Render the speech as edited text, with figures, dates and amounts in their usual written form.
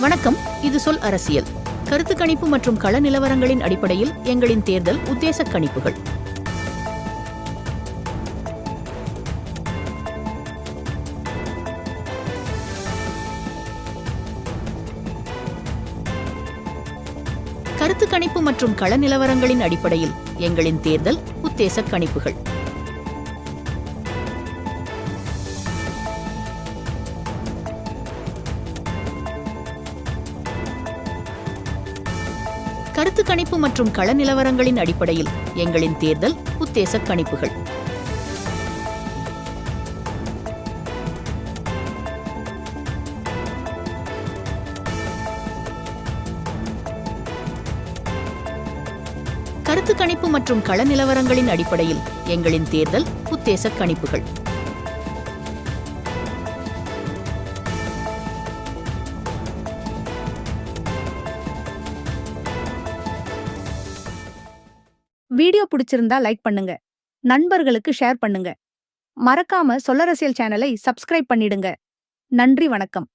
வணக்கம். இது சொல் அரசியல். கருத்து கணிப்பு மற்றும் கள நிலவரங்களின் அடிப்படையில் எங்களின் தேர்தல் உத்தேச கணிப்புகள். கருத்து கணிப்பு மற்றும் கள நிலவரங்களின் அடிப்படையில் எங்களின் தேர்தல் உத்தேச கணிப்புகள். கருத்து கணிப்பு மற்றும் கள நிலவரங்களின் அடிப்படையில் எங்களின் தேர்தல் உத்தேச கணிப்புகள். கருத்து கணிப்பு மற்றும் கள நிலவரங்களின் அடிப்படையில் எங்களின் தேர்தல் உத்தேச கணிப்புகள். வீடியோ பிடிச்சிருந்தா லைக் பண்ணுங்க, நண்பர்களுக்கு ஷேர் பண்ணுங்க. மறக்காம சொல்லரசியல் சேனலை சப்ஸ்கிரைப் பண்ணிடுங்க. நன்றி, வணக்கம்.